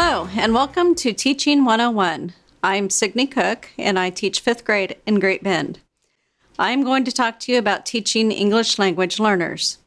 Hello, and welcome to Teaching 101. I'm Signe Cook, and I teach 5th grade in Great Bend. I'm going to talk to you about teaching English language learners.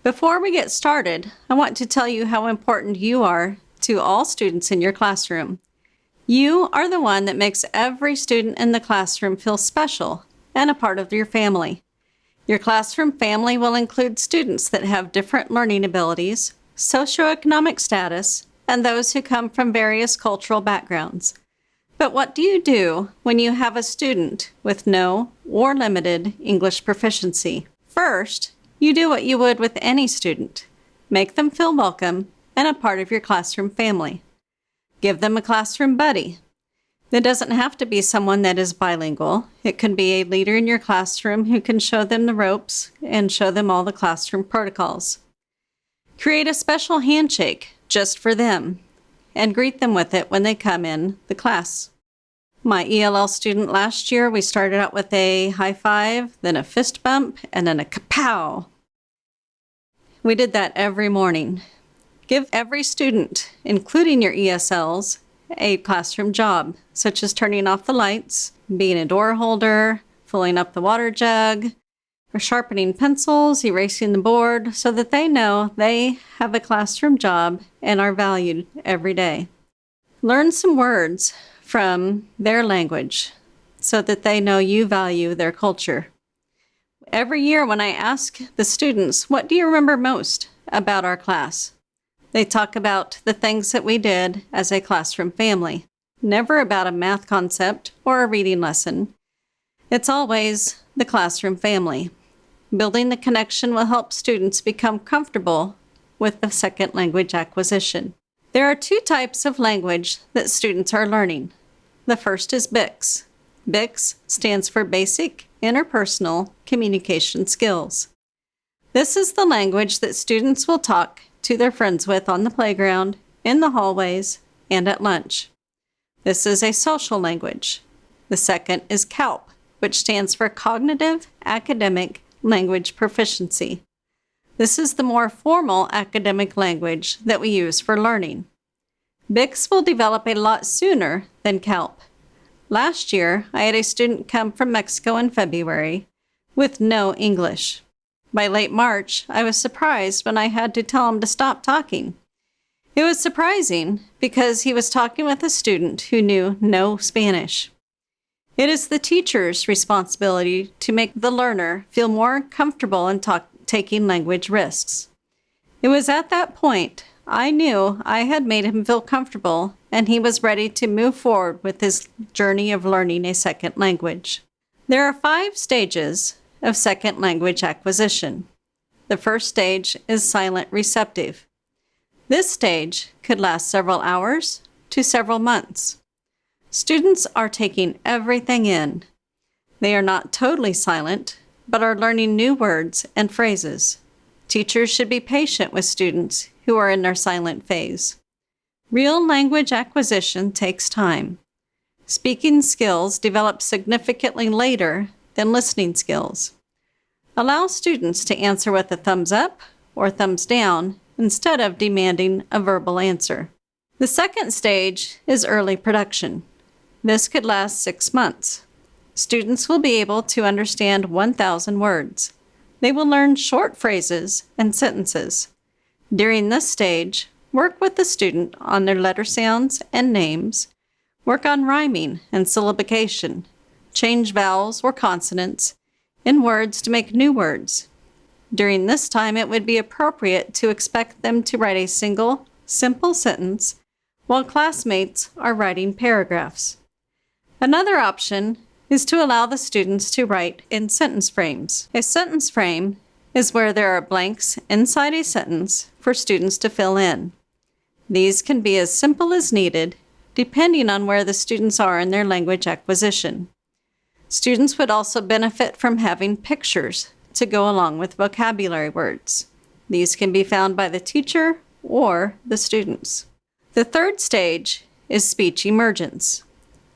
Before we get started, I want to tell you how important you are to all students in your classroom. You are the one that makes every student in the classroom feel special and a part of your family. Your classroom family will include students that have different learning abilities, socioeconomic status, and those who come from various cultural backgrounds. But what do you do when you have a student with no or limited English proficiency? First, you do what you would with any student. Make them feel welcome and a part of your classroom family. Give them a classroom buddy. It doesn't have to be someone that is bilingual. It can be a leader in your classroom who can show them the ropes and show them all the classroom protocols. Create a special handshake just for them, and greet them with it when they come in the class. My ELL student last year, we started out with a high five, then a fist bump, and then a kapow. We did that every morning. Give every student, including your ESLs, a classroom job, such as turning off the lights, being a door holder, filling up the water jug, or sharpening pencils, erasing the board, so that they know they have a classroom job and are valued every day. Learn some words from their language so that they know you value their culture. Every year when I ask the students, what do you remember most about our class? They talk about the things that we did as a classroom family, never about a math concept or a reading lesson. It's always the classroom family. Building the connection will help students become comfortable with the second language acquisition. There are 2 types of language that students are learning. The first is BICS. BICS stands for Basic Interpersonal Communication Skills. This is the language that students will talk to their friends with on the playground, in the hallways, and at lunch. This is a social language. The second is CALP, which stands for Cognitive Academic Language Proficiency. This is the more formal academic language that we use for learning. BICS will develop a lot sooner than CALP. Last year, I had a student come from Mexico in February with no English. By late March, I was surprised when I had to tell him to stop talking. It was surprising because he was talking with a student who knew no Spanish. It is the teacher's responsibility to make the learner feel more comfortable in taking language risks. It was at that point I knew I had made him feel comfortable and he was ready to move forward with his journey of learning a second language. There are 5 stages of second language acquisition. The first stage is silent receptive. This stage could last several hours to several months. Students are taking everything in. They are not totally silent, but are learning new words and phrases. Teachers should be patient with students who are in their silent phase. Real language acquisition takes time. Speaking skills develop significantly later than listening skills. Allow students to answer with a thumbs up or thumbs down instead of demanding a verbal answer. The second stage is early production. This could last 6 months. Students will be able to understand 1,000 words. They will learn short phrases and sentences. During this stage, work with the student on their letter sounds and names. Work on rhyming and syllabication. Change vowels or consonants in words to make new words. During this time, it would be appropriate to expect them to write a single, simple sentence while classmates are writing paragraphs. Another option is to allow the students to write in sentence frames. A sentence frame is where there are blanks inside a sentence for students to fill in. These can be as simple as needed, depending on where the students are in their language acquisition. Students would also benefit from having pictures to go along with vocabulary words. These can be found by the teacher or the students. The third stage is speech emergence.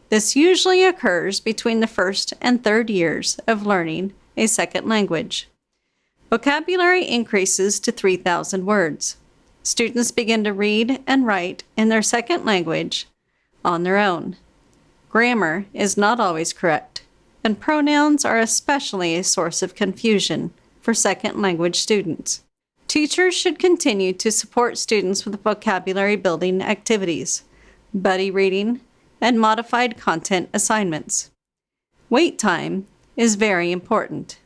This usually occurs between the 1st and 3rd years of learning a second language. Vocabulary increases to 3,000 words. Students begin to read and write in their second language on their own. Grammar is not always correct, and pronouns are especially a source of confusion for second language students. Teachers should continue to support students with vocabulary building activities, buddy reading, and modified content assignments. Wait time is very important.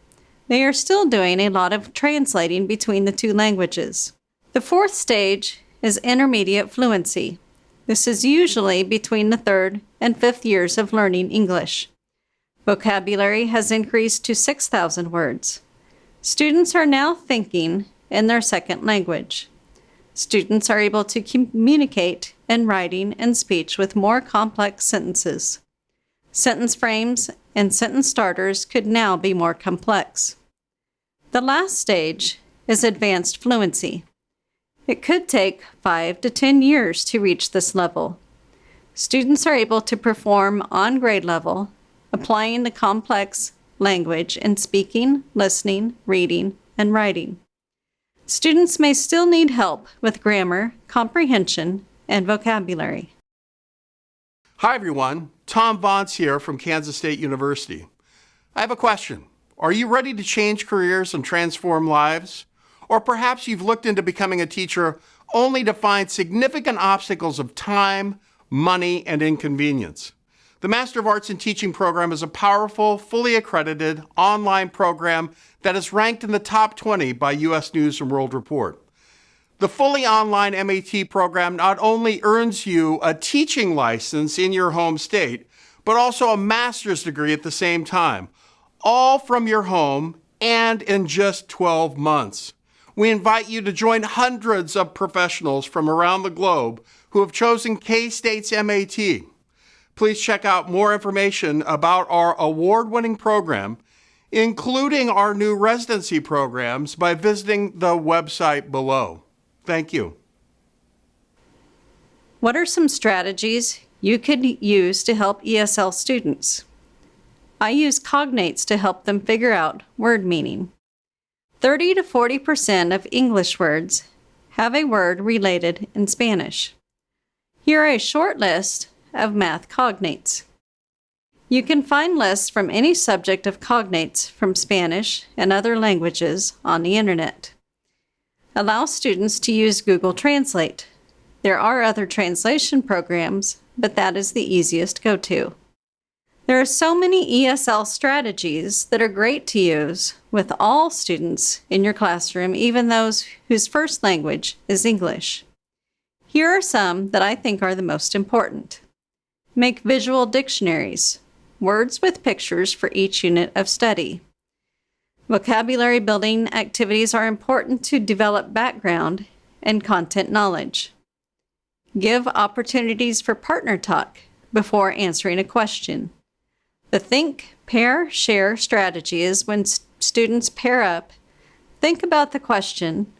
They are still doing a lot of translating between the two languages. The fourth stage is intermediate fluency. This is usually between the third and fifth years of learning English. Vocabulary has increased to 6,000 words. Students are now thinking in their second language. Students are able to communicate in writing and speech with more complex sentences. Sentence frames and sentence starters could now be more complex. The last stage is advanced fluency. It could take 5 to 10 years to reach this level. Students are able to perform on grade level, applying the complex language in speaking, listening, reading, and writing. Students may still need help with grammar, comprehension, and vocabulary. Hi everyone, Tom Vance here from Kansas State University. I have a question. Are you ready to change careers and transform lives? Or perhaps you've looked into becoming a teacher only to find significant obstacles of time, money, and inconvenience. The Master of Arts in Teaching program is a powerful, fully accredited online program that is ranked in the top 20 by U.S. News & World Report. The fully online MAT program not only earns you a teaching license in your home state, but also a master's degree at the same time, all from your home and in just 12 months. We invite you to join hundreds of professionals from around the globe who have chosen K-State's MAT. Please check out more information about our award-winning program, including our new residency programs, by visiting the website below. Thank you. What are some strategies you could use to help ESL students? I use cognates to help them figure out word meaning. 30 to 40% of English words have a word related in Spanish. Here are a short list of math cognates. You can find lists from any subject of cognates from Spanish and other languages on the internet. Allow students to use Google Translate. There are other translation programs, but that is the easiest go-to. There are so many ESL strategies that are great to use with all students in your classroom, even those whose first language is English. Here are some that I think are the most important. Make visual dictionaries, words with pictures for each unit of study. Vocabulary building activities are important to develop background and content knowledge. Give opportunities for partner talk before answering a question. The think, pair, share strategy is when students pair up, think about the question,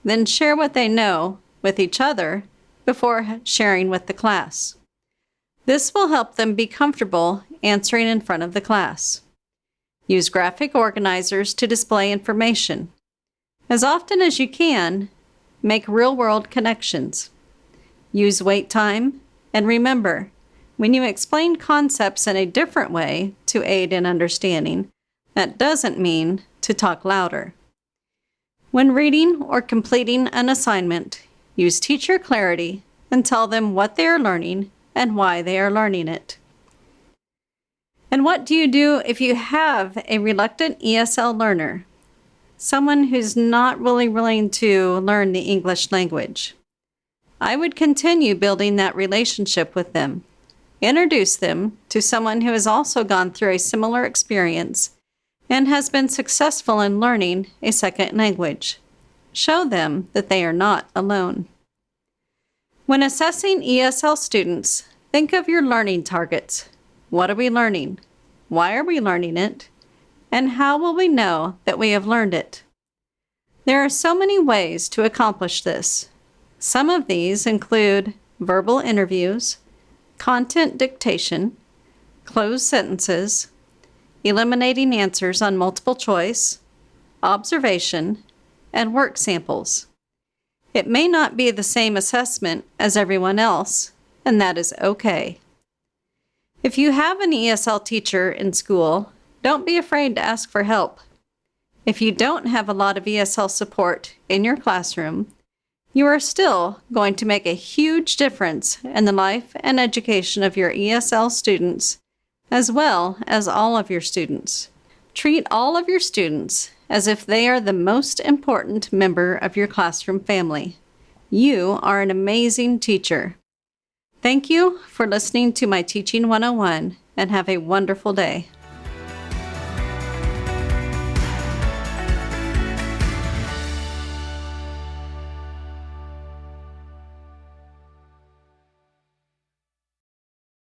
then share what they know with each other before sharing with the class. This will help them be comfortable answering in front of the class. Use graphic organizers to display information. As often as you can, make real-world connections. Use wait time, and remember, when you explain concepts in a different way to aid in understanding, that doesn't mean to talk louder. When reading or completing an assignment, use teacher clarity and tell them what they are learning and why they are learning it. And what do you do if you have a reluctant ESL learner, someone who's not really willing to learn the English language? I would continue building that relationship with them. Introduce them to someone who has also gone through a similar experience and has been successful in learning a second language. Show them that they are not alone. When assessing ESL students, think of your learning targets. What are we learning? Why are we learning it? And how will we know that we have learned it? There are so many ways to accomplish this. Some of these include verbal interviews, content dictation, closed sentences, eliminating answers on multiple choice, observation, and work samples. It may not be the same assessment as everyone else, and that is okay. If you have an ESL teacher in school, don't be afraid to ask for help. If you don't have a lot of ESL support in your classroom, you are still going to make a huge difference in the life and education of your ESL students, as well as all of your students. Treat all of your students as if they are the most important member of your classroom family. You are an amazing teacher. Thank you for listening to my Teaching 101 and have a wonderful day.